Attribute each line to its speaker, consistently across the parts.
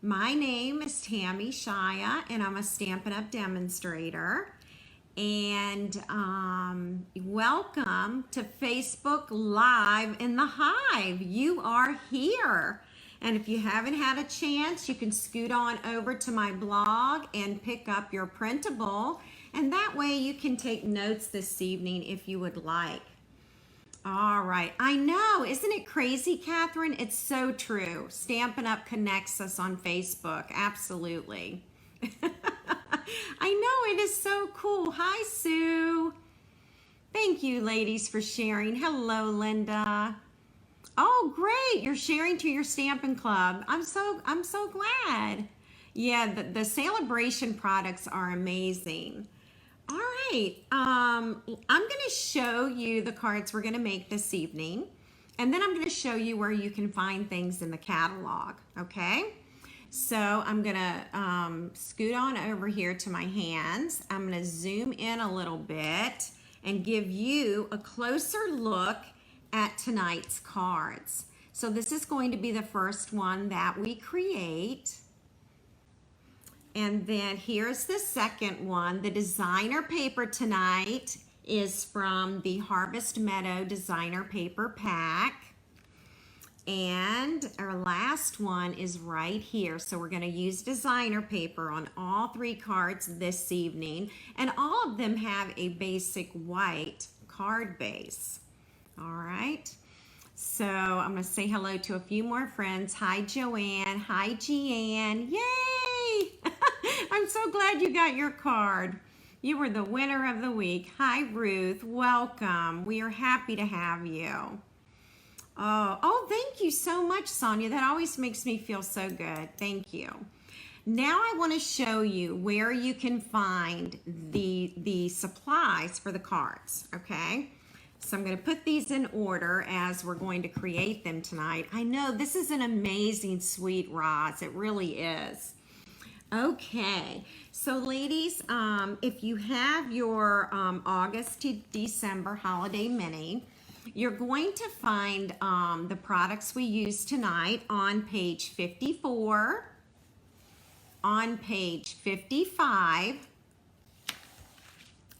Speaker 1: My name is Tammy Shia, and I'm a Stampin' Up! Demonstrator. And welcome to Facebook Live in the Hive. You are here. And if you haven't had a chance, you can scoot on over to my blog and pick up your printable. And that way you can take notes this evening if you would like. All right. I know. Isn't it crazy, Catherine? It's so true. Stampin' Up! Connects us on Facebook. Absolutely. I know. It is so cool. Hi, Sue. Thank you, ladies, for sharing. Hello, Linda. Oh, great. You're sharing to your Stampin' Club. I'm so glad. Yeah, the celebration products are amazing. All right, I'm going to show you the cards we're going to make this evening, and then I'm going to show you where you can find things in the catalog, okay? So I'm going to scoot on over here to my hands. I'm going to zoom in a little bit and give you a closer look at tonight's cards. So this is going to be the first one that we create. And then here's the second one. The designer paper tonight is from the Harvest Meadow Designer Paper Pack. And our last one is right here. So we're going to use designer paper on all three cards this evening. And all of them have a basic white card base. All right. So I'm going to say hello to a few more friends. Hi, Joanne. Hi, Jeanne. Yay! I'm so glad you got your card. You were the winner of the week. Hi, Ruth. Welcome. We are happy to have you. Oh, thank you so much, Sonia. That always makes me feel so good. Thank you. Now I want to show you where you can find the supplies for the cards, okay? So I'm going to put these in order as we're going to create them tonight. I know this is an amazing sweet rods. It really is. Okay, so ladies, if you have your August to December holiday mini, you're going to find the products we use tonight on page 54, on page 55,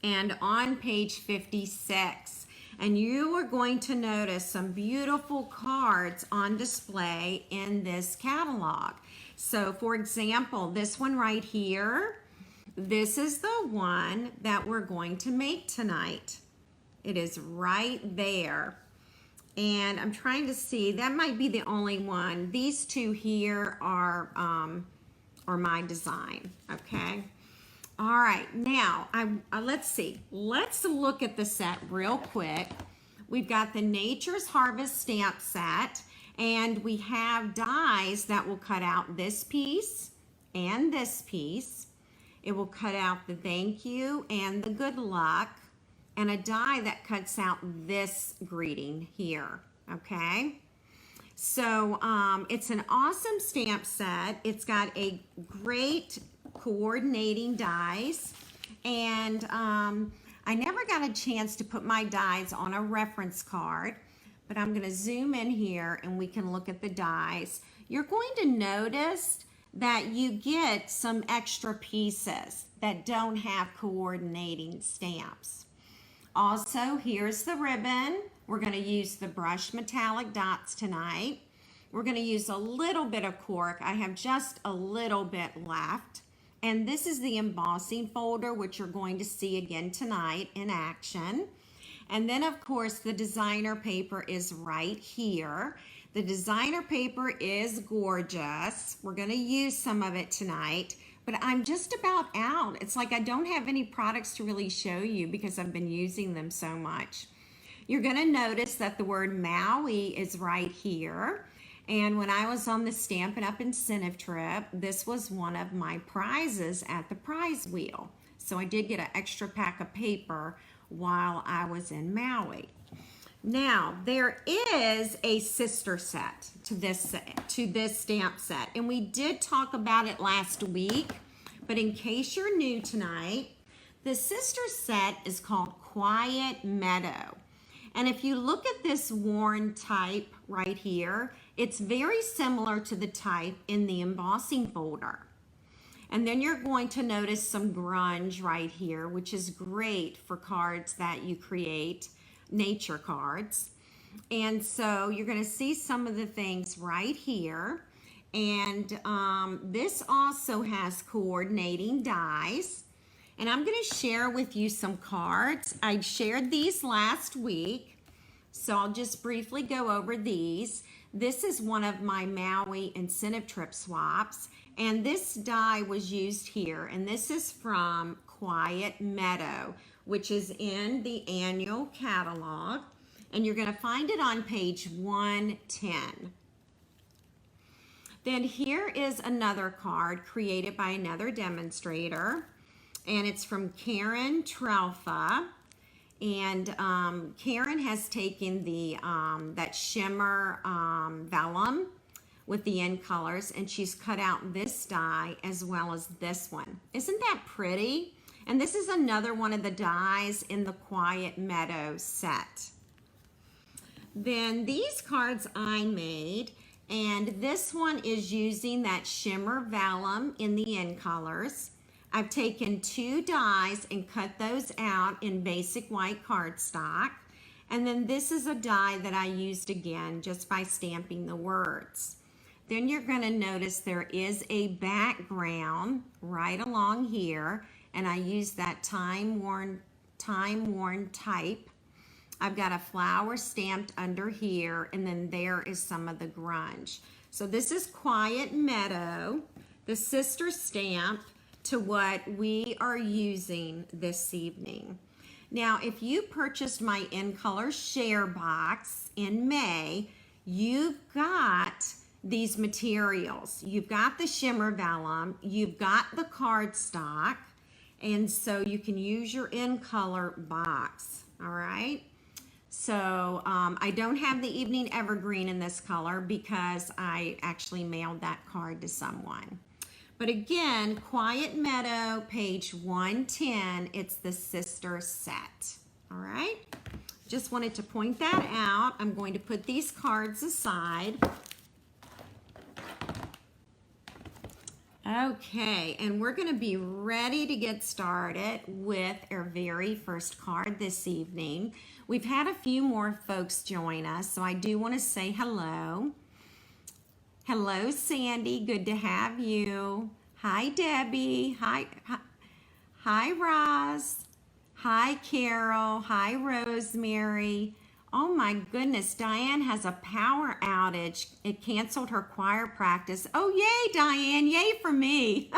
Speaker 1: and on page 56. And you are going to notice some beautiful cards on display in this catalog. So for example, this one right here, this is the one that we're going to make tonight. It is right there. And I'm trying to see, that might be the only one. These two here are my design, okay? All right, now, let's see. Let's look at the set real quick. We've got the Nature's Harvest stamp set, and we have dies that will cut out this piece and this piece. It will cut out the thank you and the good luck, and a die that cuts out this greeting here, okay? So it's an awesome stamp set. It's got a great coordinating dies, and I never got a chance to put my dies on a reference card, but I'm going to zoom in here and we can look at the dies. You're going to notice that you get some extra pieces that don't have coordinating stamps. Also, here's the ribbon. We're going to use the brushed metallic dots tonight. We're going to use a little bit of cork. I have just a little bit left. And this is the embossing folder, which you're going to see again tonight in action. And then, of course, the designer paper is right here. The designer paper is gorgeous. We're going to use some of it tonight, but I'm just about out. It's like I don't have any products to really show you because I've been using them so much. You're going to notice that the word Maui is right here. And when I was on the Stampin' Up! Incentive trip, this was one of my prizes at the prize wheel. So I did get an extra pack of paper while I was in Maui. Now, there is a sister set to this stamp set, and we did talk about it last week, but in case you're new tonight, the sister set is called Quiet Meadow. And if you look at this worn type right here, it's very similar to the type in the embossing folder. And then you're going to notice some grunge right here, which is great for cards that you create, nature cards. And so you're going to see some of the things right here. And this also has coordinating dies. And I'm going to share with you some cards. I shared these last week, so I'll just briefly go over these. This is one of my Maui incentive trip swaps, and this die was used here, and this is from Quiet Meadow, which is in the annual catalog, and you're going to find it on page 110. Then here is another card created by another demonstrator, and it's from Karen Trelfa. And Karen has taken the that shimmer vellum with the end colors, and she's cut out this die as well as this one. Isn't that pretty? And this is another one of the dies in the Quiet Meadow set. Then these cards I made, and this one is using that shimmer vellum in the end colors. I've taken 2 dies and cut those out in basic white cardstock. And then this is a die that I used again just by stamping the words. Then you're going to notice there is a background right along here, and I used that time-worn type. I've got a flower stamped under here, and then there is some of the grunge. So this is Quiet Meadow, the sister stamp to what we are using this evening. Now, if you purchased my In Color Share box in May, you've got these materials. You've got the shimmer vellum, you've got the cardstock, and so you can use your In Color box, all right? So I don't have the Evening Evergreen in this color because I actually mailed that card to someone. But again, Quiet Meadow, page 110, it's the sister set, all right? Just wanted to point that out. I'm going to put these cards aside. Okay, and we're going to be ready to get started with our very first card this evening. We've had a few more folks join us, so I do want to say hello. Hello, Sandy. Good to have you. Hi, Debbie. Hi, Roz. Hi, Carol. Hi, Rosemary. Oh my goodness, Diane has a power outage. It canceled her choir practice. Oh, yay, Diane. Yay for me.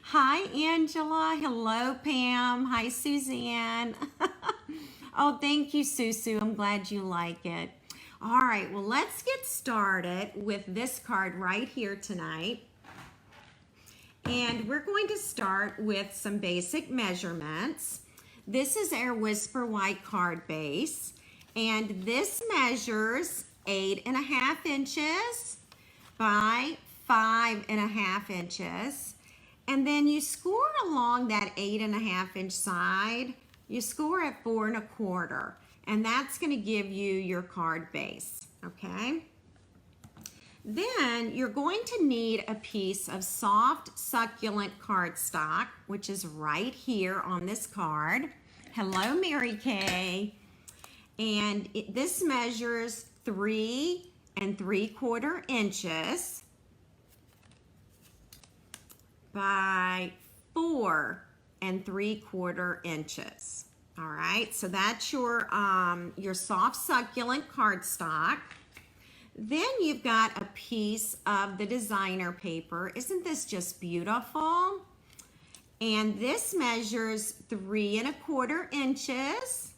Speaker 1: Hi, Angela. Hello, Pam. Hi, Suzanne. Oh, thank you, Susu. I'm glad you like it. All right, well, let's get started with this card right here tonight. And we're going to start with some basic measurements. This is our Whisper White card base, and this measures 8.5 inches by 5.5 inches. And then you score along that 8.5 inch side, you score at 4 1/4. And that's going to give you your card base, okay? Then you're going to need a piece of soft, succulent cardstock, which is right here on this card. Hello, Mary Kay. And this measures 3 3/4 inches by 4 3/4 inches. All right, so that's your soft succulent cardstock. Then you've got a piece of the designer paper. Isn't this just beautiful? And this measures 3 1/4 inches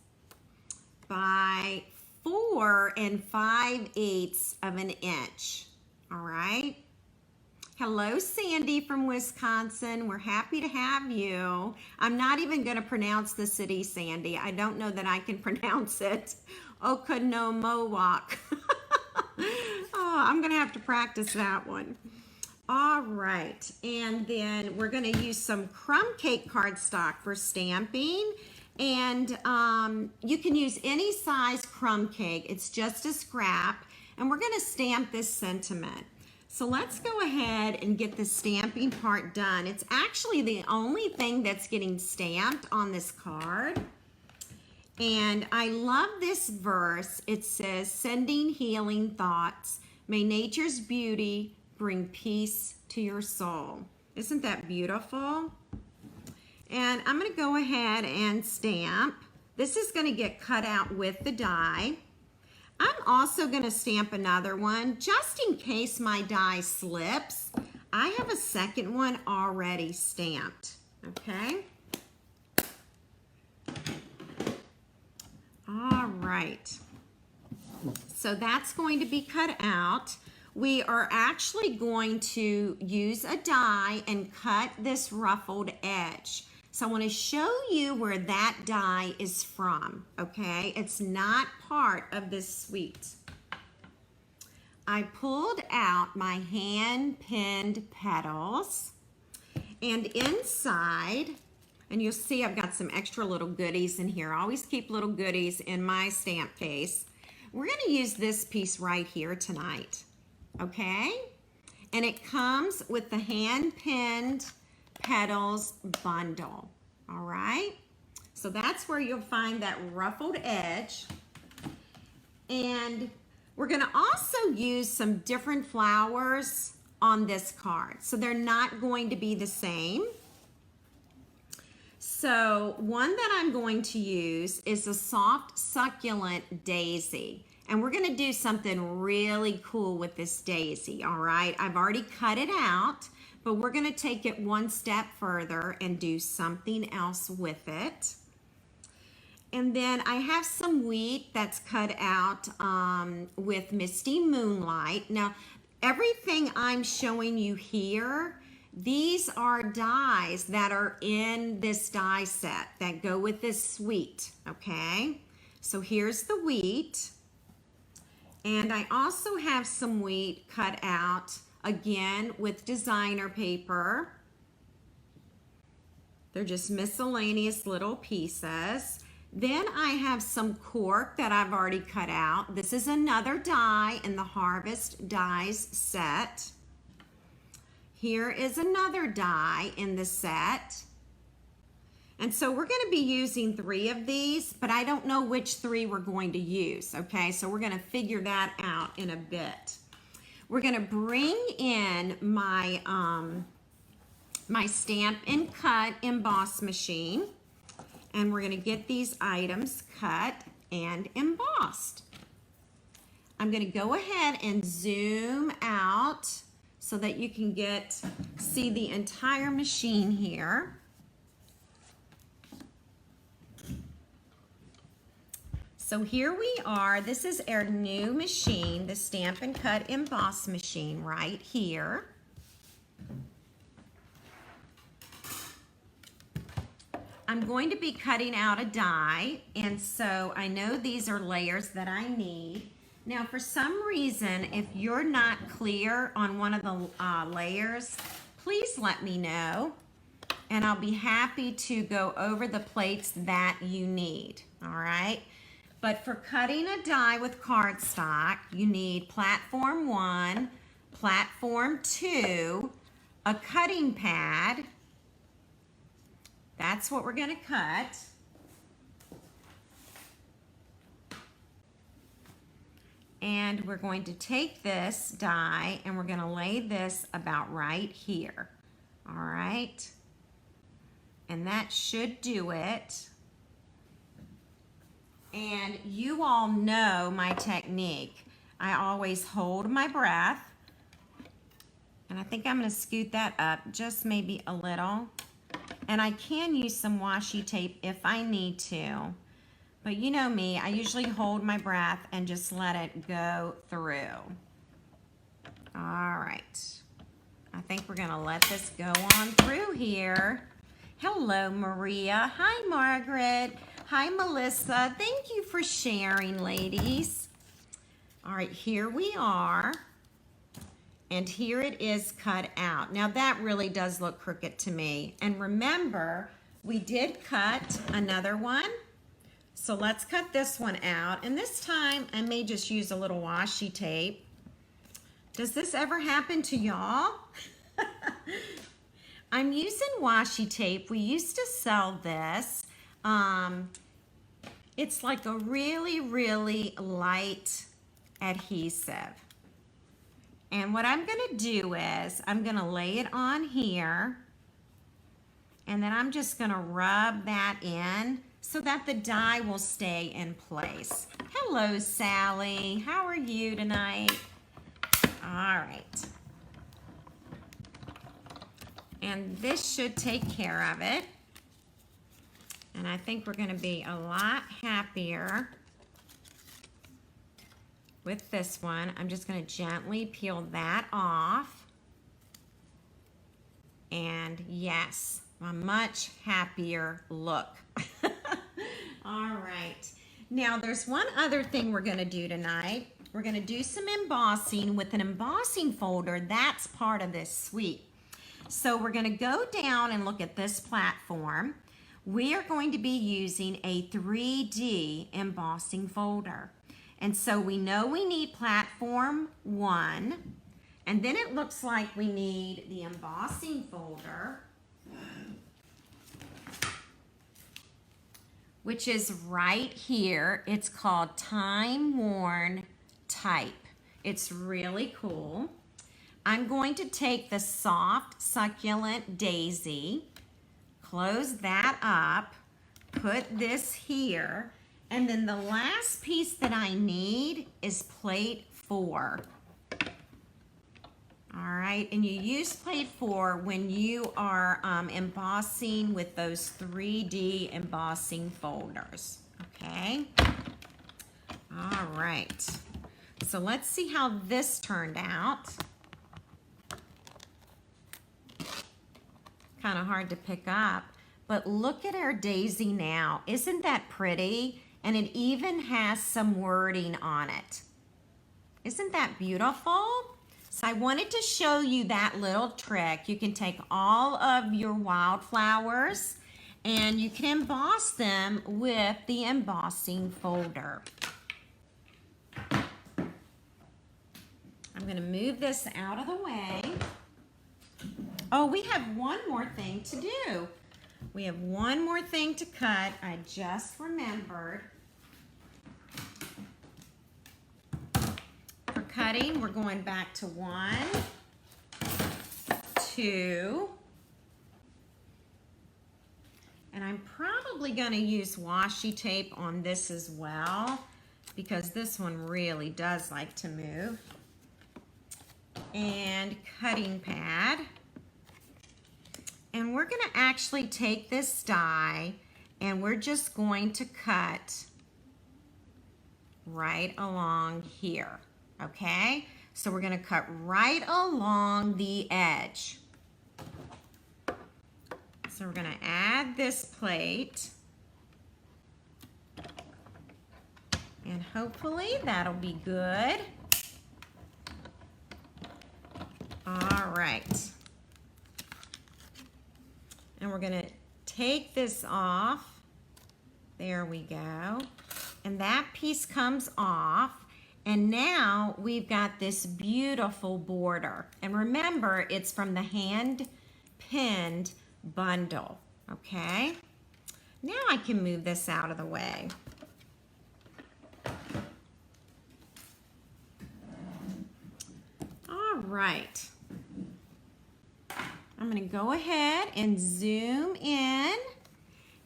Speaker 1: by 4 5/8 of an inch. All right. Hello, Sandy from Wisconsin. We're happy to have you. I'm not even going to pronounce the city, Sandy. I don't know that I can pronounce it. Oconomowoc. Oh, I'm going to have to practice that one. All right. And then we're going to use some crumb cake cardstock for stamping. And you can use any size crumb cake. It's just a scrap. And we're gonna stamp this sentiment. So let's go ahead and get the stamping part done. It's actually the only thing that's getting stamped on this card. And I love this verse. It says, sending healing thoughts. May nature's beauty bring peace to your soul. Isn't that beautiful? And I'm going to go ahead and stamp. This is going to get cut out with the die. I'm also going to stamp another one just in case my die slips. I have a second one already stamped. Okay. All right. So that's going to be cut out. We are actually going to use a die and cut this ruffled edge. So I want to show you where that die is from, okay? It's not part of this suite. I pulled out my hand-pinned petals, and inside, and you'll see I've got some extra little goodies in here. I always keep little goodies in my stamp case. We're going to use this piece right here tonight, okay? And it comes with the hand-pinned petals bundle, all right? So that's where you'll find that ruffled edge. And we're going to also use some different flowers on this card. So they're not going to be the same. So one that I'm going to use is a soft succulent daisy. And we're going to do something really cool with this daisy, all right? I've already cut it out, but we're going to take it one step further and do something else with it. And then I have some wheat that's cut out with Misty Moonlight. Now, everything I'm showing you here, these are dies that are in this die set that go with this suite, okay? So here's the wheat. And I also have some wheat cut out, again, with designer paper. They're just miscellaneous little pieces. Then I have some cork that I've already cut out. This is another die in the Harvest Dies set. Here is another die in the set. And so we're going to be using 3 of these, but I don't know which 3 we're going to use, okay? So we're going to figure that out in a bit. We're going to bring in my, my Stamp and Cut emboss machine, and we're going to get these items cut and embossed. I'm going to go ahead and zoom out so that you can see the entire machine here. So here we are. This is our new machine, the Stamp and Cut emboss machine right here. I'm going to be cutting out a die, and so I know these are layers that I need. Now, for some reason, if you're not clear on one of the layers, please let me know, and I'll be happy to go over the plates that you need, all right? But for cutting a die with cardstock, you need platform 1, platform 2, a cutting pad. That's what we're going to cut. And we're going to take this die and we're going to lay this about right here. All right. And that should do it. And you all know my technique. I always hold my breath. And I think I'm going to scoot that up just maybe a little. And I can use some washi tape if I need to. But you know me, I usually hold my breath and just let it go through. All right. I think we're going to let this go on through here. Hello, Maria. Hi, Margaret. Hi, Melissa. Thank you for sharing, ladies. All right, here we are. And here it is cut out. Now that really does look crooked to me. And remember, we did cut another one. So let's cut this one out. And this time I may just use a little washi tape. Does this ever happen to y'all? I'm using washi tape. We used to sell this. It's like a really, really light adhesive. And what I'm gonna do is I'm gonna lay it on here, and then I'm just gonna rub that in so that the die will stay in place. Hello, Sally. How are you tonight? All right. And this should take care of it. And I think we're gonna be a lot happier with this one. I'm just gonna gently peel that off. And yes, a much happier look. All right. Now there's one other thing we're gonna do tonight. We're gonna do some embossing with an embossing folder. That's part of this suite. So we're gonna go down and look at this platform. We are going to be using a 3D embossing folder. And so we know we need platform 1, and then it looks like we need the embossing folder, which is right here. It's called Time Worn Type. It's really cool. I'm going to take the soft succulent daisy, close that up, put this here, and then the last piece that I need is plate 4. All right, and you use plate 4 when you are embossing with those 3D embossing folders, okay? All right, so let's see how this turned out. Kind of hard to pick up, but look at our daisy now. Isn't that pretty? And it even has some wording on it. Isn't that beautiful? So I wanted to show you that little trick. You can take all of your wildflowers and you can emboss them with the embossing folder. I'm gonna move this out of the way. Oh, we have one more thing to do. We have one more thing to cut. I just remembered. For cutting, we're going back to 1, 2, and I'm probably going to use washi tape on this as well because this one really does like to move. And cutting pad. And we're gonna actually take this die and we're just going to cut right along here, okay? So we're gonna cut right along the edge. So we're gonna add this plate. And hopefully that'll be good. All right. And we're gonna take this off. There we go. And that piece comes off. And now we've got this beautiful border. And remember, it's from the hand pinned bundle, okay? Now I can move this out of the way. All right. I'm going to go ahead and zoom in,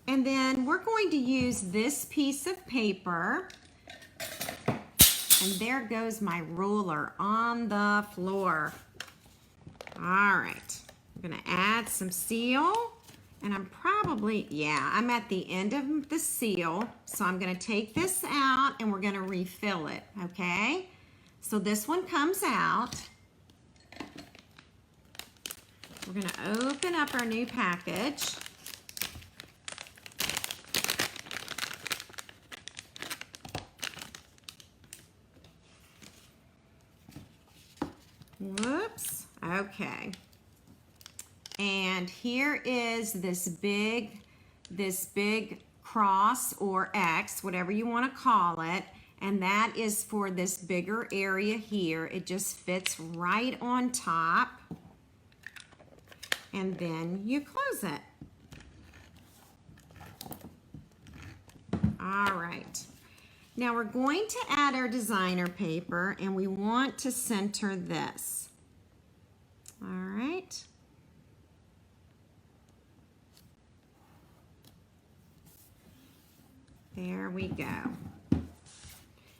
Speaker 1: and then we're going to use this piece of paper, and there goes my ruler on the floor. All right, I'm going to add some seal, and I'm at the end of the seal, so I'm going to take this out and we're going to refill it, okay? So this one comes out. We're going to open up our new package. Whoops. Okay. And here is this big this big cross or X, whatever you want to call it, and that is for this bigger area here. It just fits right on top, and then you close it. All right. Now we're going to add our designer paper, and we want to center this. All right. There we go.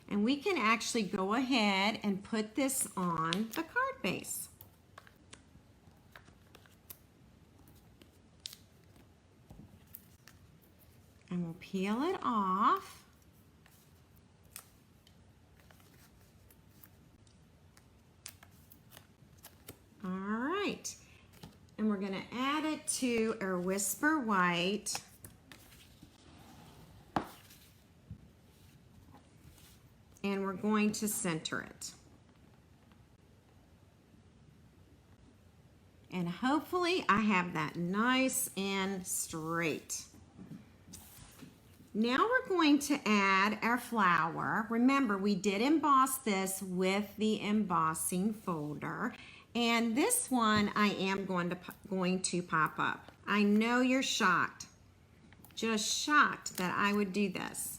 Speaker 1: And we can actually go ahead and put this on the card base. And we'll peel it off. All right. And we're going to add it to our Whisper White. And we're going to center it. And hopefully I have that nice and straight. Now we're going to add our flower. Remember, we did emboss this with the embossing folder. And this one I am going to pop up. I know you're shocked. Just shocked that I would do this.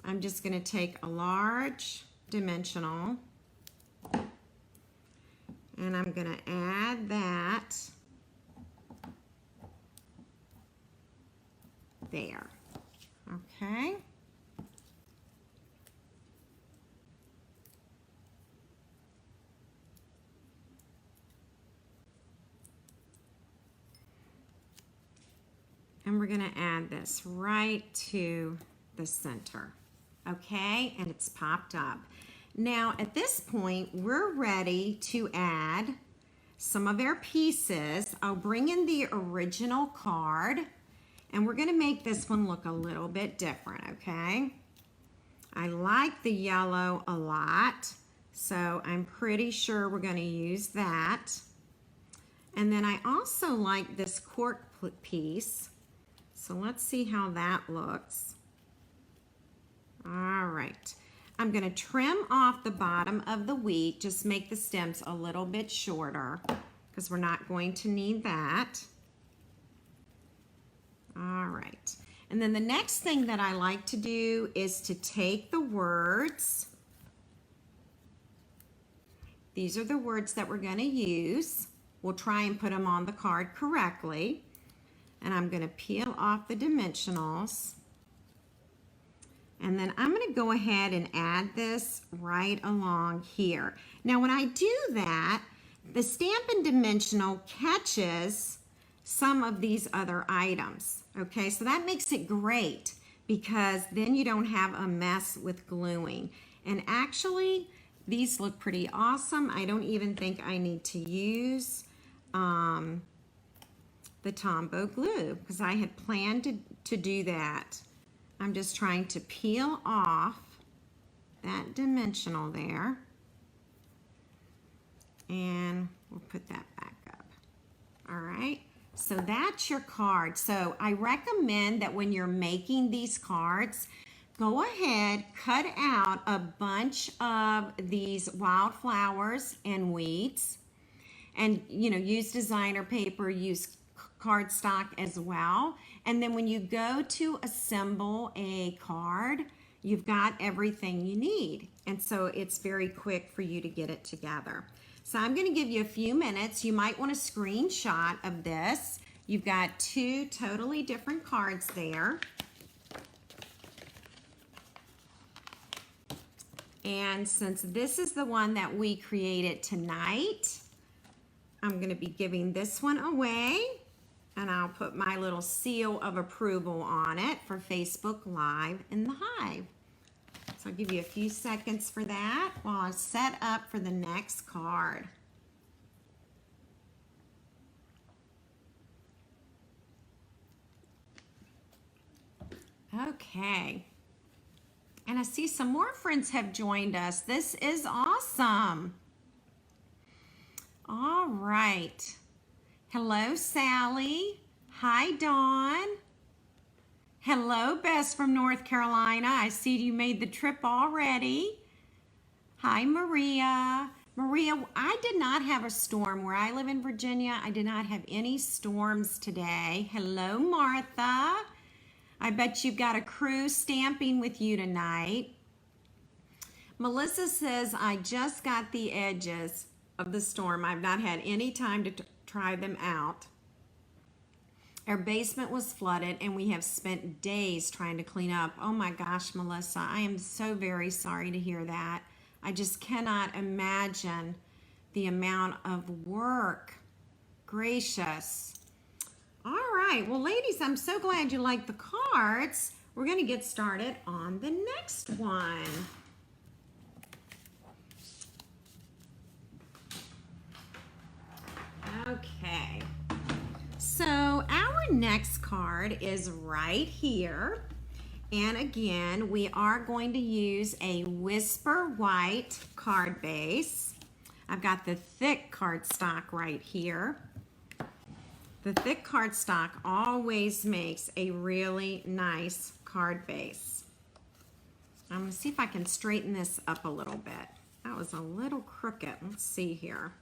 Speaker 1: I'm just going to take a large dimensional and I'm going to add that there. Okay. And we're going to add this right to the center. Okay, and it's popped up. Now at this point, we're ready to add some of our pieces. I'll bring in the original card, and we're going to make this one look a little bit different, okay? I like the yellow a lot, so I'm pretty sure we're going to use that. And then I also like this cork piece, so let's see how that looks. All right, I'm going to trim off the bottom of the wheat, just make the stems a little bit shorter because we're not going to need that. All right, and then the next thing that I like to do is to take the words. These are the words that we're going to use. We'll try and put them on the card correctly. And I'm going to peel off the dimensionals. And then I'm going to go ahead and add this right along here. Now when I do that, the Stampin' Dimensional catches some of these other items. Okay, so that makes it great because then you don't have a mess with gluing. And actually, these look pretty awesome. I don't even think I need to use the Tombow glue because I had planned to do that. I'm just trying to peel off that dimensional there. And we'll put that back up. All right, so that's your card. So I recommend that when you're making these cards, go ahead, cut out a bunch of these wildflowers and weeds. And, you know, use designer paper, use cardstock as well. And then when you go to assemble a card, you've got everything you need. And so it's very quick for you to get it together. So I'm going to give you a few minutes. You might want a screenshot of this. You've got two totally different cards there. And since this is the one that we created tonight, I'm going to be giving this one away, and I'll put my little seal of approval on it for Facebook Live in the Hive. So I'll give you a few seconds for that while I set up for the next card. Okay. And I see some more friends have joined us. This is awesome. All right. Hello, Sally. Hi, Dawn. Hello, Bess from North Carolina. I see you made the trip already. Hi, Maria. Maria, I did not have a storm where I live in Virginia. I did not have any storms today. Hello, Martha. I bet you've got a crew stamping with you tonight. Melissa says, I just got the edges of the storm. I've not had any time to try them out. Our basement was flooded and we have spent days trying to clean up. Oh my gosh, Melissa, I am so very sorry to hear that. I just cannot imagine the amount of work. Gracious. All right, well, ladies, I'm so glad you like the cards. We're going to get started on the next one. Okay. So our next card is right here. And again, we are going to use a Whisper White card base. I've got the thick cardstock right here. The thick cardstock always makes a really nice card base. I'm going to see if I can straighten this up a little bit. That was a little crooked. Let's see here.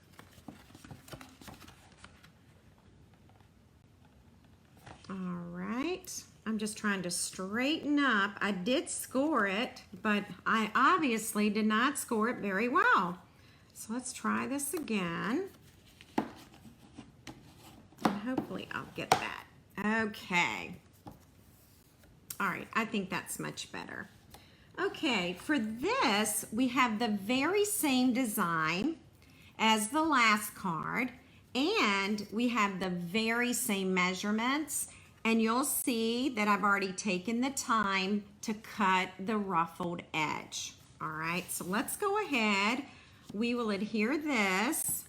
Speaker 1: All right, I'm just trying to straighten up. I did score it, but I obviously did not score it very well. So let's try this again. And hopefully I'll get that. Okay. All right, I think that's much better. Okay, for this, we have the very same design as the last card, and we have the very same measurements. And you'll see that I've already taken the time to cut the ruffled edge. All right, so let's go ahead. We will adhere this.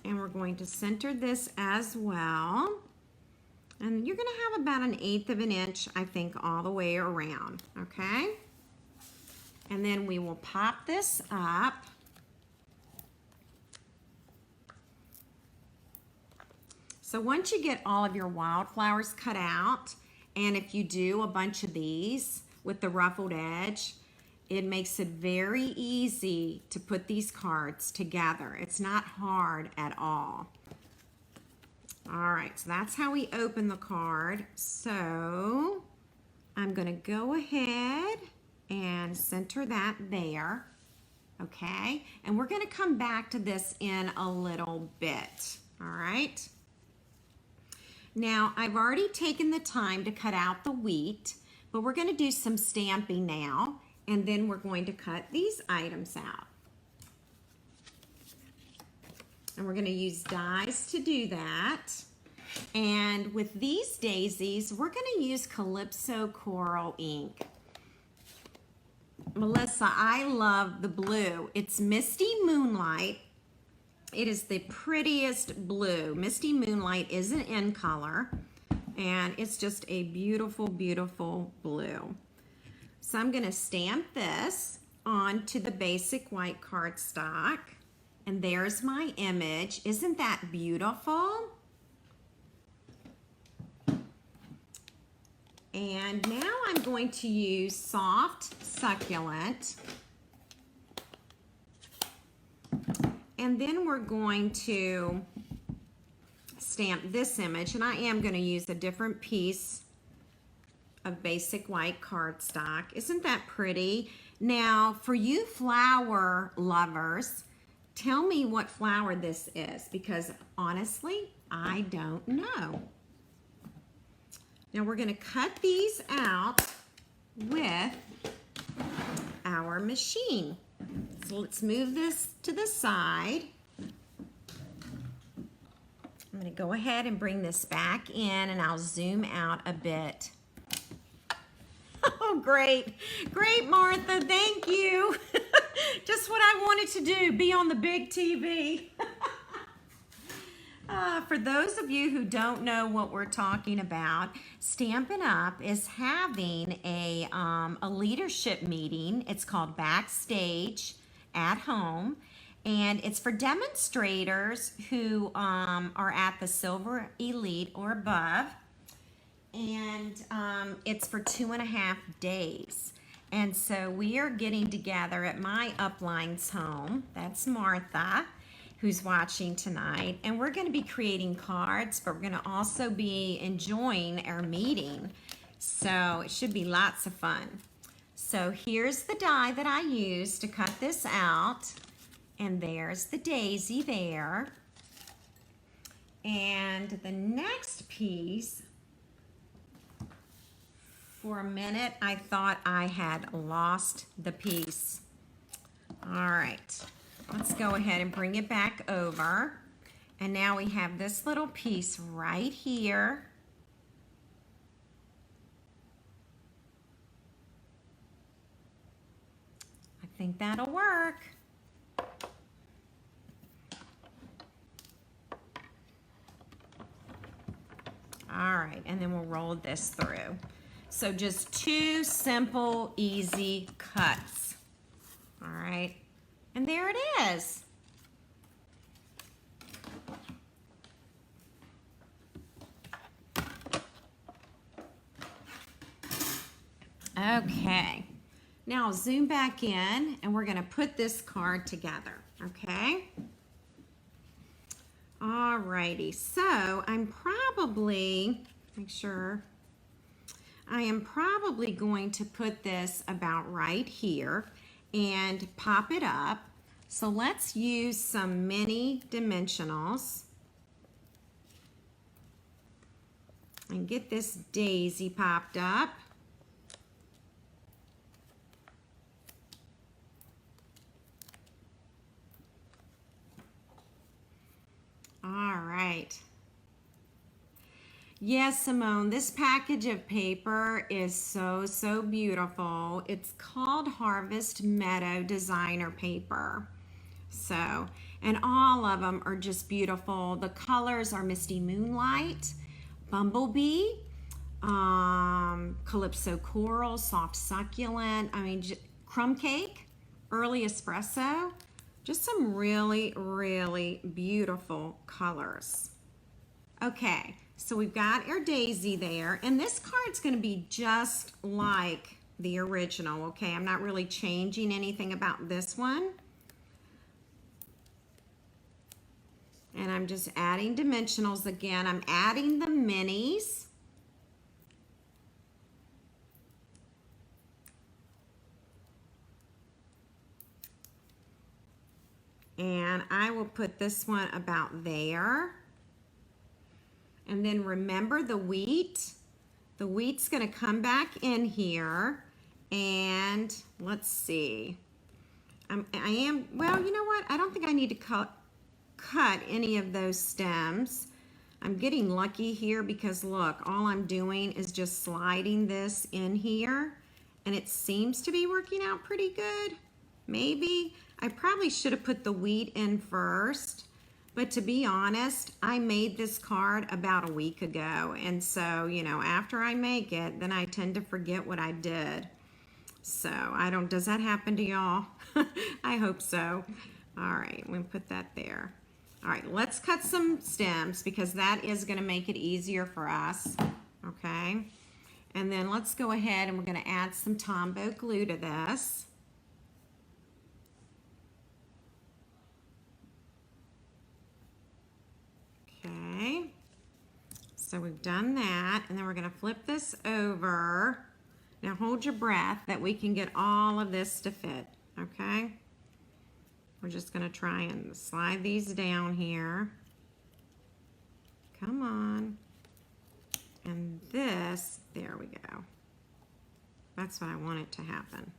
Speaker 1: And we're going to center this as well. And you're gonna have about 1/8 of an inch, I think, all the way around, okay? And then we will pop this up. So once you get all of your wildflowers cut out, and if you do a bunch of these with the ruffled edge, it makes it very easy to put these cards together. It's not hard at all. All right, so that's how we open the card. So I'm gonna go ahead and center that there, okay? And we're gonna come back to this in a little bit, all right? Now, I've already taken the time to cut out the wheat, but we're gonna do some stamping now, and then we're going to cut these items out. And we're gonna use dies to do that. And with these daisies, we're gonna use Calypso Coral ink. Melissa, I love the blue. It's Misty Moonlight. It is the prettiest blue. Misty Moonlight is an in color, and it's just a beautiful, beautiful blue. So I'm gonna stamp this onto the basic white cardstock, and there's my image. Isn't that beautiful? And now I'm going to use Soft Succulent. And then we're going to stamp this image, and I am going to use a different piece of basic white cardstock. Isn't that pretty? Now, for you flower lovers, tell me what flower this is, because honestly, I don't know. Now we're going to cut these out with our machine. So let's move this to the side. I'm going to go ahead and bring this back in, and I'll zoom out a bit. Oh, great. Great, Martha. Thank you. Just what I wanted to do, be on the big TV. For those of you who don't know what we're talking about, Stampin' Up! Is having a leadership meeting. It's called Backstage at home. And it's for demonstrators who are at the Silver Elite or above. And it's for 2.5 days. And so we are getting together at my upline's home. That's Martha, who's watching tonight. And we're going to be creating cards, but we're going to also be enjoying our meeting. So it should be lots of fun. So here's the die that I used to cut this out. And there's the daisy there. And the next piece, for a minute, I thought I had lost the piece. All right, let's go ahead and bring it back over. And now we have this little piece right here. I think that'll work. All right, and then we'll roll this through. So just 2 simple, easy cuts. All right, and there it is. Okay, now I'll zoom back in and we're gonna put this card together, okay? Alrighty, so I'm probably, make sure, I am probably going to put this about right here and pop it up. So let's use some mini dimensionals and get this daisy popped up. All right. Yes, Simone, this package of paper is so beautiful. It's called Harvest Meadow Designer Paper. So, and all of them are just beautiful. The colors are Misty Moonlight, Bumblebee, Calypso Coral, Soft Succulent, I mean, Crumb Cake, Early Espresso. Just some really beautiful colors. Okay, so we've got our daisy there, and this card's going to be just like the original, okay? I'm not really changing anything about this one. And I'm just adding dimensionals again. I'm adding the minis. And I will put this one about there. And then remember the wheat. The wheat's gonna come back in here. And let's see. Well, you know what? I don't think I need to cut any of those stems. I'm getting lucky here because look, all I'm doing is just sliding this in here. And it seems to be working out pretty good. Maybe. I probably should have put the wheat in first, but to be honest, I made this card about a week ago. And so, you know, after I make it, then I tend to forget what I did. So does that happen to y'all? I hope so. All right, we'll put that there. All right, let's cut some stems because that is gonna make it easier for us, okay? And then let's go ahead and we're gonna add some Tombow glue to this. Okay, so we've done that, and then we're going to flip this over. Now hold your breath that we can get all of this to fit, okay? We're just going to try and slide these down here. Come on. And this, there we go. That's what I want it to happen.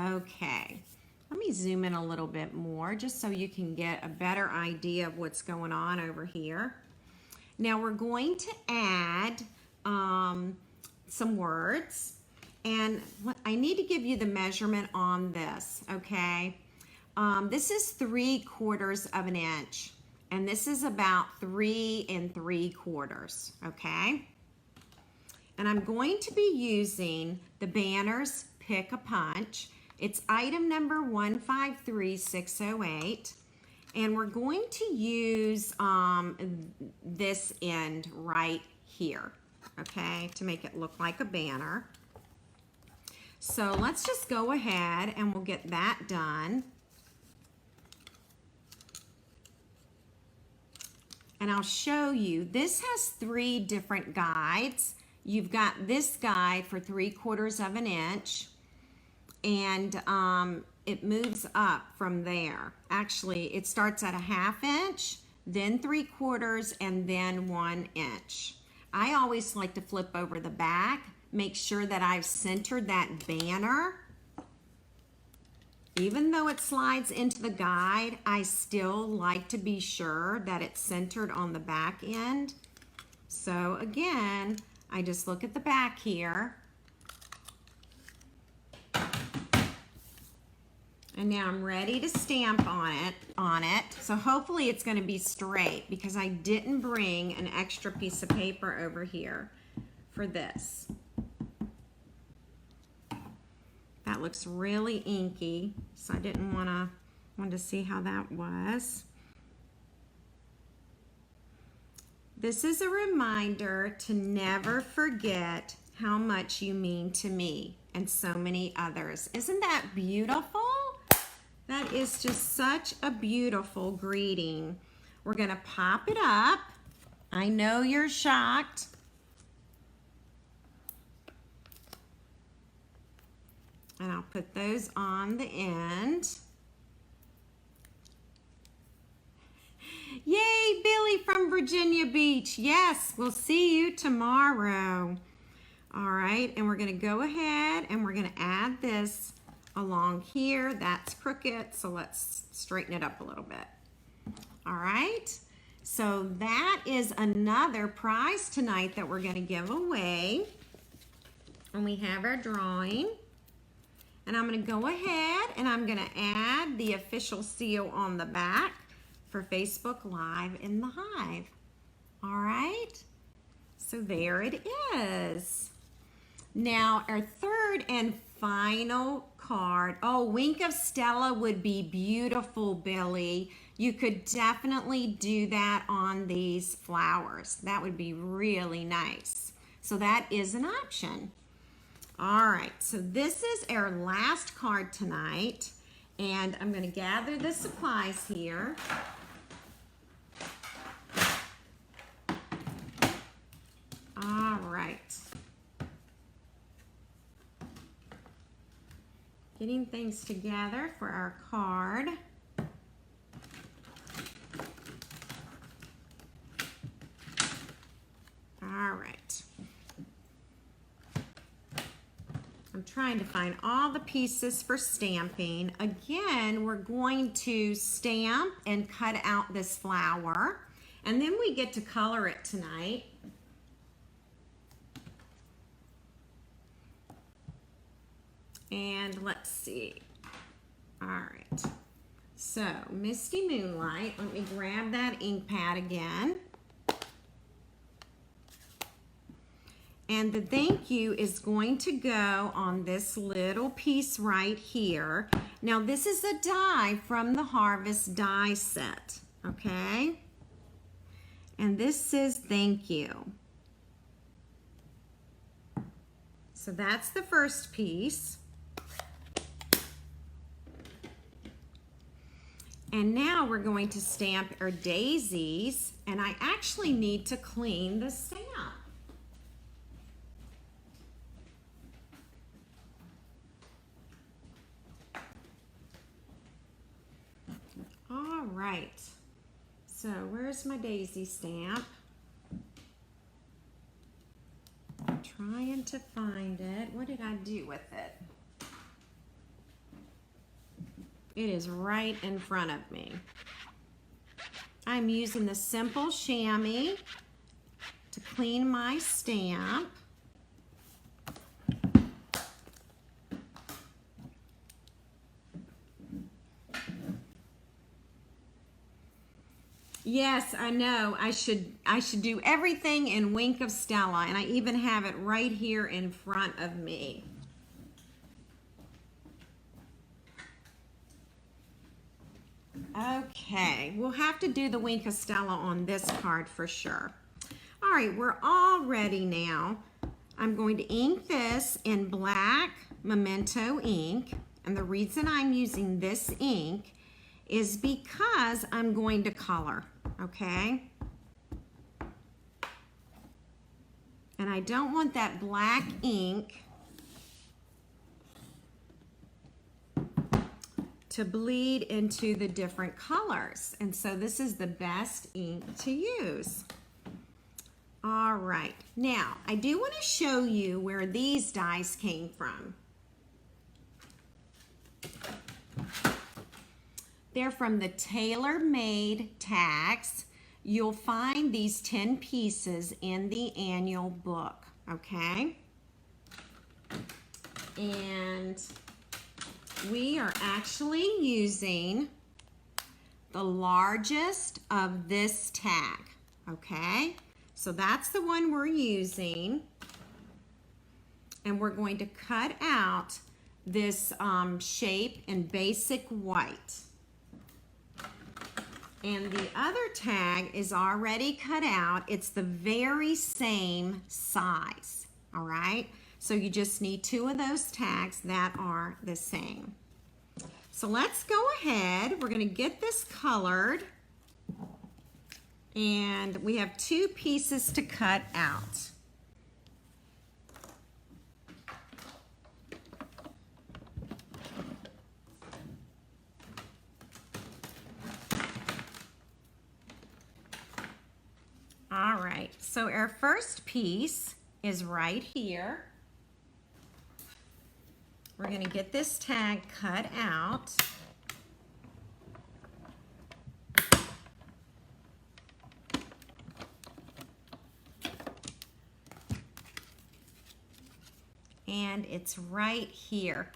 Speaker 1: Okay. Let me zoom in a little bit more just so you can get a better idea of what's going on over here. Now we're going to add some words, and I need to give you the measurement on this, okay? This is 3/4 of an inch, and this is about 3 3/4, okay? And I'm going to be using the Banners Pick a Punch. It's item number 153608. And we're going to use this end right here, okay, to make it look like a banner. So let's just go ahead and we'll get that done. And I'll show you, this has 3 different guides. You've got this guide for 3/4 of an inch, and it moves up from there. Actually, it starts at a 1/2 inch, then 3/4, and then 1 inch. I always like to flip over the back, make sure that I've centered that banner. Even though it slides into the guide, I still like to be sure that it's centered on the back end. So again, I just look at the back here. And now I'm ready to stamp on it. So hopefully it's going to be straight because I didn't bring an extra piece of paper over here for this. That looks really inky, so I didn't wanted to see how that was. This is a reminder to never forget how much you mean to me and so many others. Isn't that beautiful? That is just such a beautiful greeting. We're gonna pop it up. I know you're shocked. And I'll put those on the end. Yay, Billy from Virginia Beach. Yes, we'll see you tomorrow. All right, and we're gonna go ahead and we're gonna add this along here. That's crooked, so let's straighten it up a little bit. All right, so that is another prize tonight that we're gonna give away. And we have our drawing. And I'm going to go ahead and I'm going to add the official seal on the back for Facebook Live in the Hive. All right, so there it is. Now our third and final card. Oh, Wink of Stella would be beautiful, Billy. You could definitely do that on these flowers. That would be really nice. So that is an option. All right, so this is our last card tonight, and I'm going to gather the supplies here. All right. Getting things together for our card. All right. I'm trying to find all the pieces for stamping. Again, we're going to stamp and cut out this flower, and then we get to color it tonight. And let's see. All right. So, Misty Moonlight. Let me grab that ink pad again. And the thank you is going to go on this little piece right here. Now this is a die from the Harvest die set, okay? And this says thank you. So that's the first piece. And now we're going to stamp our daisies, and I actually need to clean the stamp. All right, so where's my daisy stamp? I'm trying to find it. What did I do with it? It is right in front of me. I'm using the simple chamois to clean my stamp. Yes, I know. I should do everything in Wink of Stella, and I even have it right here in front of me. Okay, we'll have to do the Wink of Stella on this card for sure. All right, we're all ready now. I'm going to ink this in black Memento ink, and the reason I'm using this ink is because I'm going to color, okay? And I don't want that black ink to bleed into the different colors. And so this is the best ink to use. All right, now I do want to show you where these dies came from. They're from the TaylorMade tags. You'll find these 10 pieces in the annual book, okay? And we are actually using the largest of this tag, okay? So that's the one we're using. And we're going to cut out this shape in basic white. And the other tag is already cut out. It's the very same size, all right? So you just need 2 of those tags that are the same. So let's go ahead. We're gonna get this colored. And we have 2 pieces to cut out. All right, so our first piece is right here. We're gonna get this tag cut out. And it's right here.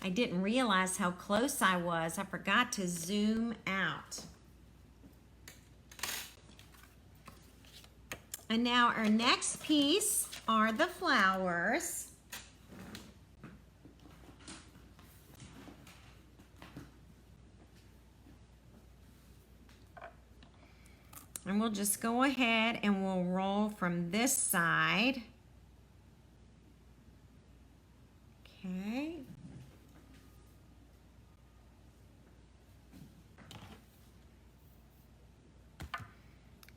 Speaker 1: I didn't realize how close I was. I forgot to zoom out. And now our next piece are the flowers. And we'll just go ahead and we'll roll from this side. Okay.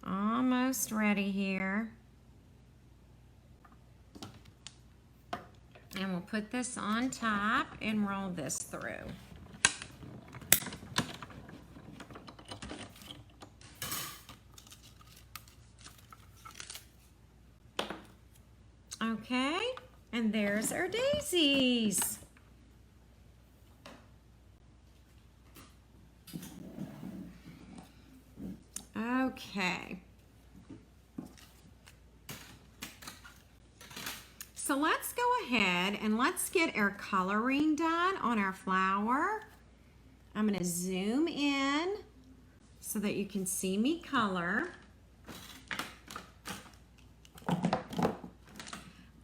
Speaker 1: Almost ready here. And we'll put this on top and roll this through. Okay, and there's our daisies. Okay. So let's go ahead and let's get our coloring done on our flower. I'm going to zoom in so that you can see me color.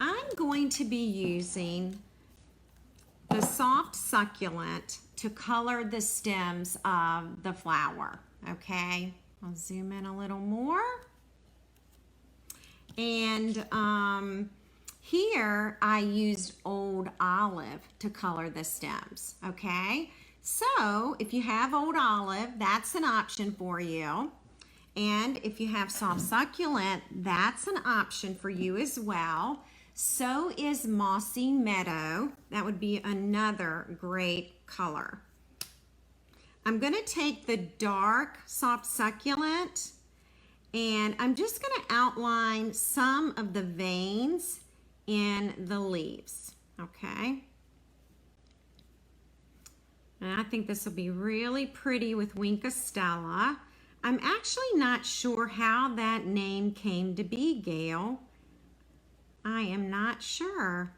Speaker 1: I'm going to be using the soft succulent to color the stems of the flower, okay? I'll zoom in a little more. And here I used Old Olive to color the stems, okay? So if you have Old Olive, that's an option for you. And if you have soft succulent, that's an option for you as well. So is Mossy Meadow. That would be another great color. I'm going to take the dark soft succulent and I'm just going to outline some of the veins in the leaves, okay? And I think this will be really pretty with Wink of Stella. I'm actually not sure how that name came to be, Gail. I am not sure.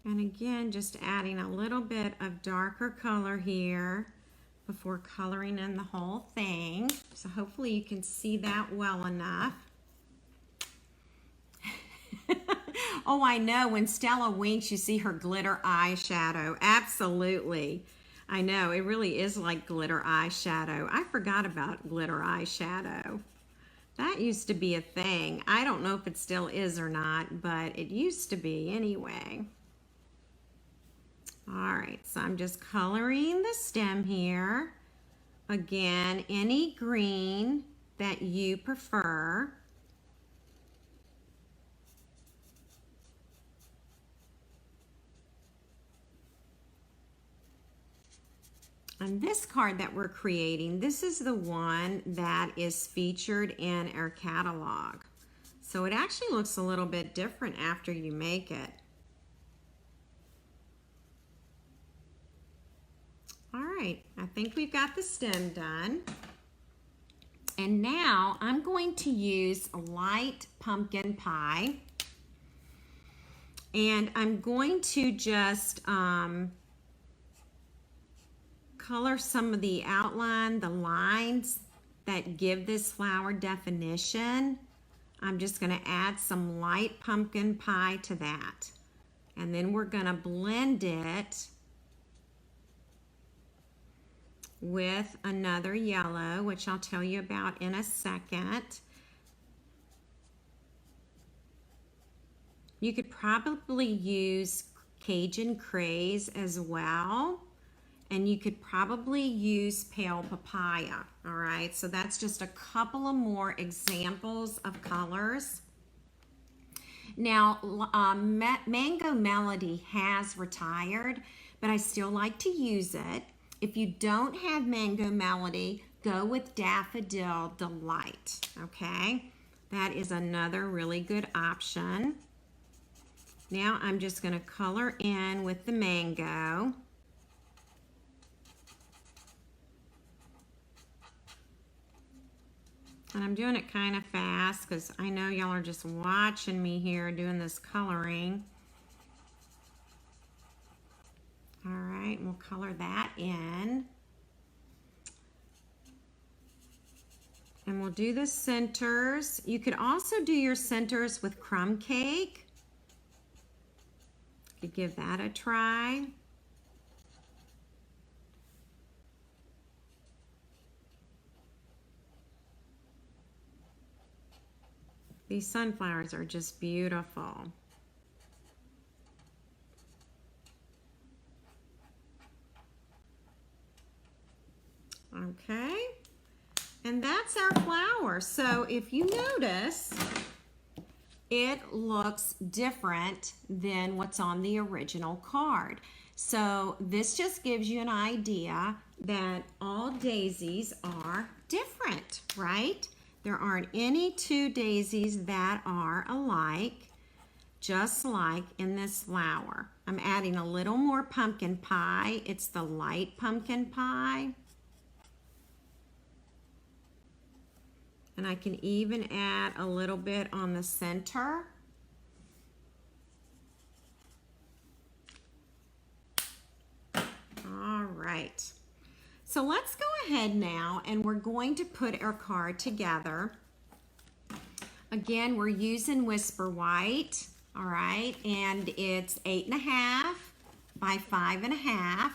Speaker 1: And again, just adding a little bit of darker color here before coloring in the whole thing. So hopefully you can see that well enough. Oh, I know, when Stella winks, you see her glitter eyeshadow. Absolutely. I know, it really is like glitter eyeshadow. I forgot about glitter eyeshadow. That used to be a thing. I don't know if it still is or not, but it used to be anyway. All right, so I'm just coloring the stem here. Again, any green that you prefer. And this card that we're creating, this is the one that is featured in our catalog. So it actually looks a little bit different after you make it. All right, I think we've got the stem done. And now I'm going to use light pumpkin pie. And I'm going to just color some of the outline, the lines that give this flower definition. I'm just going to add some light pumpkin pie to that. And then we're going to blend it with another yellow, which I'll tell you about in a second. You could probably use Cajun Craze as well. And you could probably use pale papaya, all right? So that's just a couple of more examples of colors. Now, Mango Melody has retired, but I still like to use it. If you don't have Mango Melody, go with Daffodil Delight, okay? That is another really good option. Now I'm just gonna color in with the mango. And I'm doing it kind of fast because I know y'all are just watching me here doing this coloring. All right, we'll color that in. And we'll do the centers. You could also do your centers with crumb cake. You could give that a try. These sunflowers are just beautiful. Okay, and that's our flower. So if you notice, it looks different than what's on the original card. So this just gives you an idea that all daisies are different, right? There aren't any two daisies that are alike, just like in this flower. I'm adding a little more pumpkin pie. It's the light pumpkin pie. And I can even add a little bit on the center. All right. So let's go ahead now and we're going to put our card together. Again, we're using Whisper White, all right, and it's 8.5 by 5.5.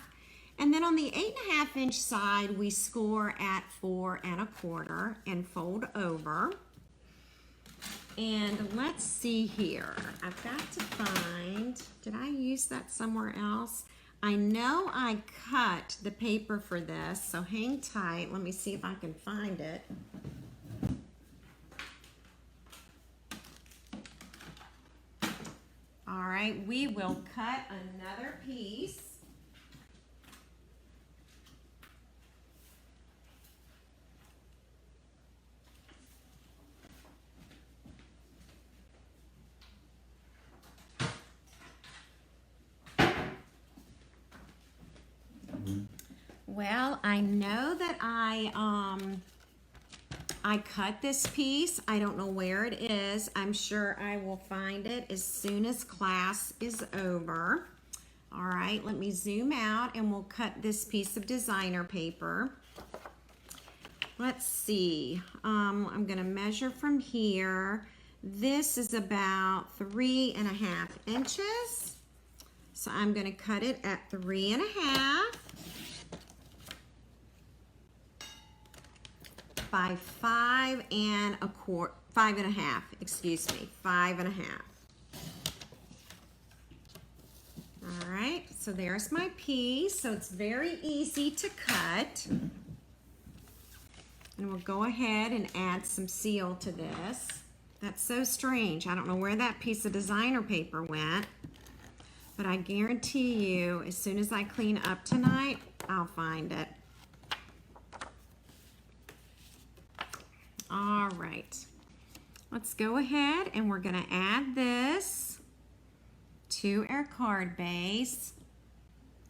Speaker 1: And then on the 8.5 inch side, we score at 4 1/4 and fold over. And let's see here. I've got to find, did I use that somewhere else? I know I cut the paper for this, so hang tight. Let me see if I can find it. All right, we will cut another piece. Well, I know that I cut this piece. I don't know where it is. I'm sure I will find it as soon as class is over. All right, let me zoom out and we'll cut this piece of designer paper. Let's see. I'm gonna measure from here. This is about 3.5 inches. So I'm gonna cut it at 3.5. by 5.25, excuse me, 5.5. All right, so there's my piece. So it's very easy to cut. And we'll go ahead and add some seal to this. That's so strange. I don't know where that piece of designer paper went, but I guarantee you, as soon as I clean up tonight, I'll find it. All right, let's go ahead and we're gonna add this to our card base.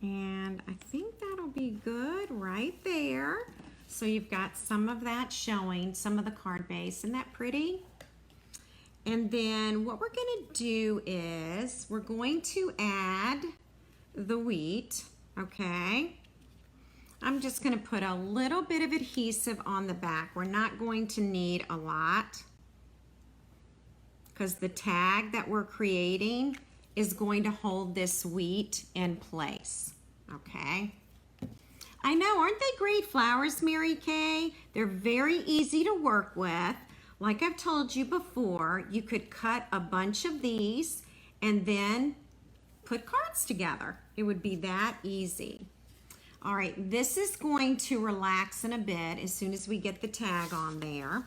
Speaker 1: And I think that'll be good right there. So you've got some of that showing, some of the card base. Isn't that pretty? And then what we're gonna do is we're going to add the wheat, okay? I'm just gonna put a little bit of adhesive on the back. We're not going to need a lot because the tag that we're creating is going to hold this wheat in place, okay? I know, aren't they great flowers, Mary Kay? They're very easy to work with. Like I've told you before, you could cut a bunch of these and then put cards together. It would be that easy. All right, this is going to relax in a bit as soon as we get the tag on there.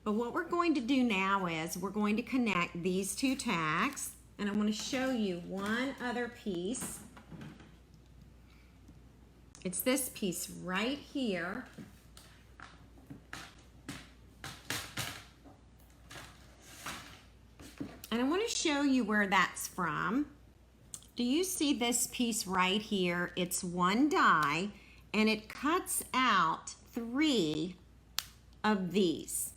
Speaker 1: But what we're going to do now is we're going to connect these two tags, and I'm going to show you one other piece. It's this piece right here. And I want to show you where that's from. Do you see this piece right here? It's one die, and it cuts out 3 of these.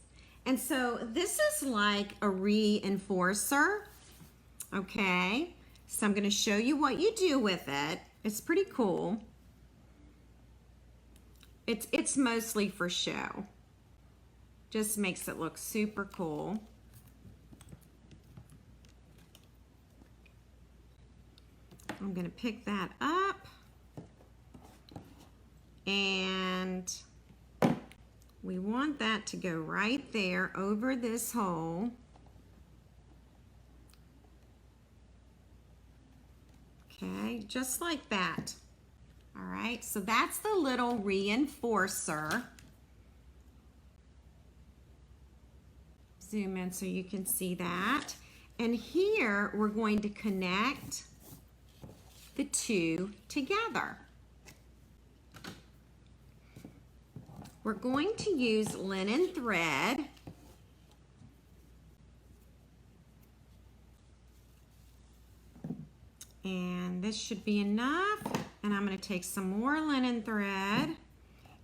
Speaker 1: And so this is like a reinforcer, okay? So I'm going to show you what you do with it. It's pretty cool. It's mostly for show. Just makes it look super cool. I'm going to pick that up, and we want that to go right there over this hole. Okay, just like that. All right, so that's the little reinforcer. Zoom in so you can see that. And here we're going to connect the two together. We're going to use linen thread. And this should be enough. And I'm going to take some more linen thread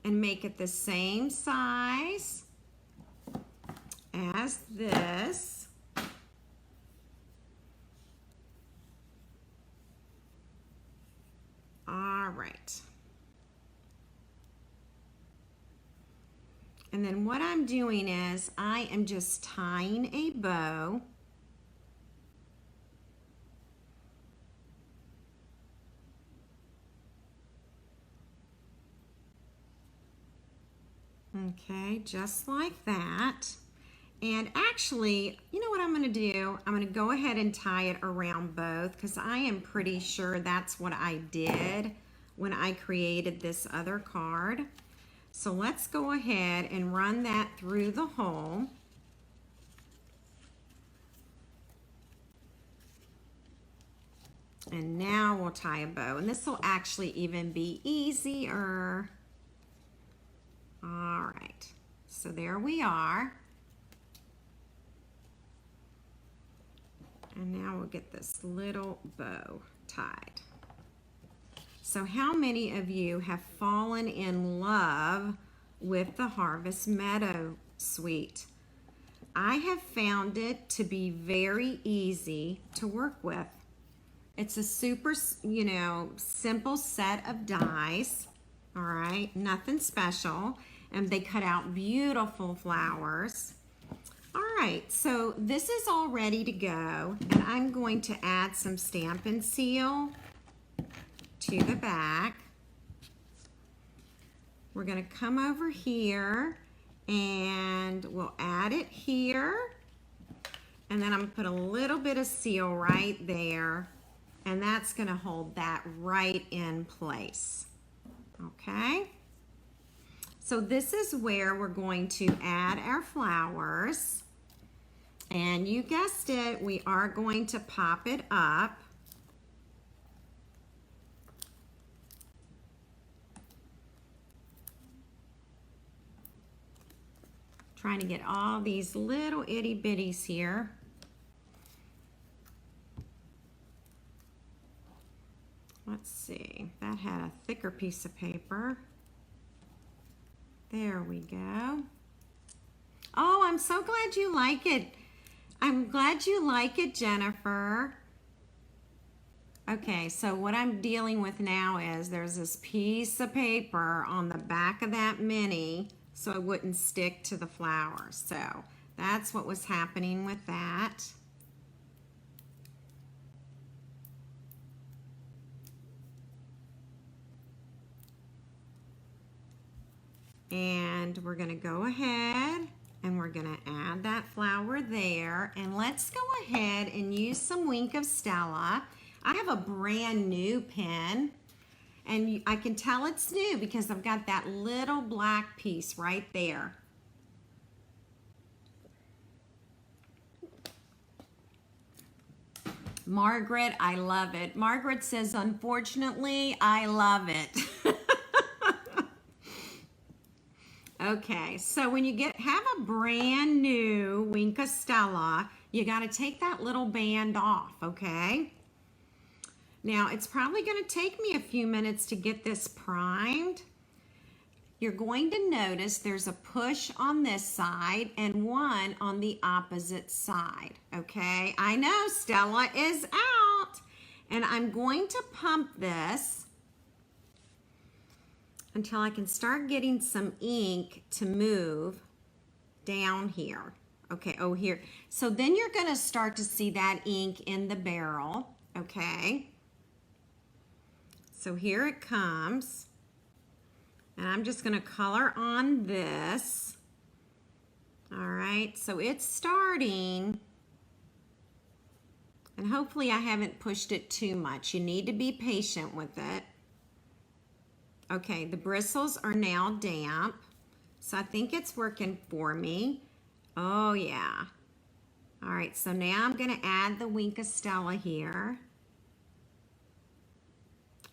Speaker 1: and make it the same size as this. All right. And then what I'm doing is I am just tying a bow. Okay, just like that. And actually, you know what I'm going to do? I'm going to go ahead and tie it around both because I am pretty sure that's what I did when I created this other card. So let's go ahead and run that through the hole. And now we'll tie a bow. And this will actually even be easier. All right, so there we are. And now we'll get this little bow tied. So how many of you have fallen in love with the Harvest Meadow Suite? I have found it to be very easy to work with. It's a super, simple set of dies, all right? Nothing special. And they cut out beautiful flowers. All right, so this is all ready to go, and I'm going to add some Stampin' Seal to the back. We're going to come over here And we'll add it here. And then I'm gonna put a little bit of seal right there. And that's gonna hold that right in place. Okay? So this is where we're going to add our flowers. And you guessed it, we are going to pop it up. Trying to get all these little itty bitties here. Let's see, that had a thicker piece of paper. There we go. Oh, I'm so glad you like it. I'm glad you like it, Jennifer. Okay, so what I'm dealing with now is there's this piece of paper on the back of that mini so it wouldn't stick to the flower. So that's what was happening with that. And we're gonna go ahead and we're gonna add that flower there. And let's go ahead and use some Wink of Stella. I have a brand new pen and I can tell it's new because I've got that little black piece right there. Margaret, I love it. Margaret says, unfortunately, I love it. Okay, so when you have a brand new Wink of Stella, you got to take that little band off, okay? Now, it's probably going to take me a few minutes to get this primed. You're going to notice there's a push on this side and one on the opposite side, okay? I know Stella is out, and I'm going to pump this until I can start getting some ink to move down here. Okay, oh here. So then you're gonna start to see that ink in the barrel, okay? So here it comes. And I'm just gonna color on this. All right, so it's starting. And hopefully I haven't pushed it too much. You need to be patient with it. Okay, the bristles are now damp, so I think it's working for me. Oh yeah. All right, so now I'm gonna add the Wink of Stella here.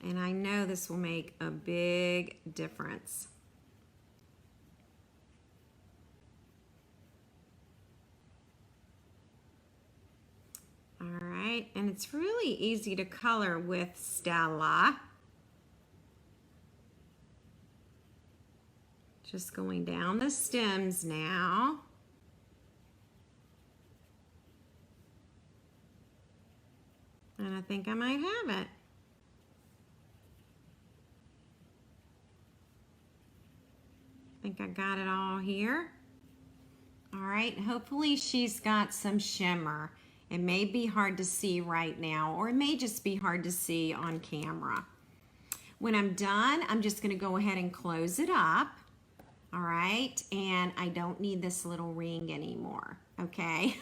Speaker 1: And I know this will make a big difference. All right, and it's really easy to color with Stella. Just going down the stems now. And I think I might have it. I think I got it all here. All right, hopefully she's got some shimmer. It may be hard to see right now, or it may just be hard to see on camera. When I'm done, I'm just gonna go ahead and close it up. All right, and I don't need this little ring anymore, okay?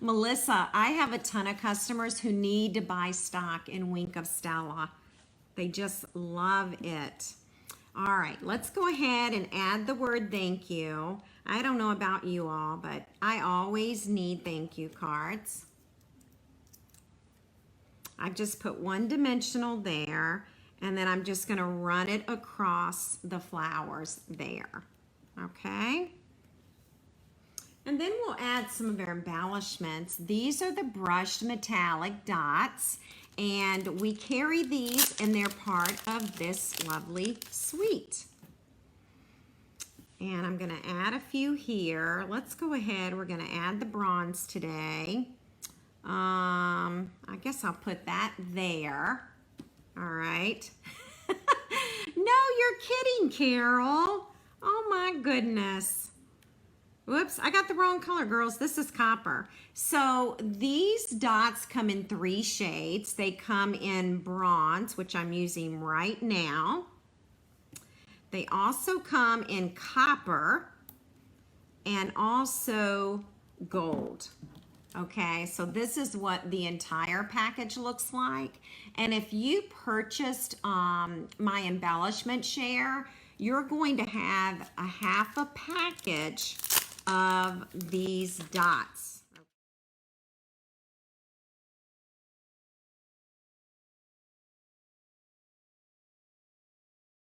Speaker 1: Melissa, I have a ton of customers who need to buy stock in Wink of Stella. They just love it. All right, let's go ahead and add the word thank you. I don't know about you all, but I always need thank you cards. I've just put one dimensional there. And then I'm just gonna run it across the flowers there, okay? And then we'll add some of our embellishments. These are the brushed metallic dots, and we carry these and they're part of this lovely suite. And I'm gonna add a few here. Let's go ahead, we're gonna add the bronze today. I guess I'll put that there. All right. No, you're kidding, Carol. Oh my goodness. Whoops, I got the wrong color, girls. This is copper. So these dots come in 3 shades. They come in bronze, which I'm using right now. They also come in copper and also gold. Okay, so this is what the entire package looks like. And if you purchased my embellishment share, you're going to have a half a package of these dots.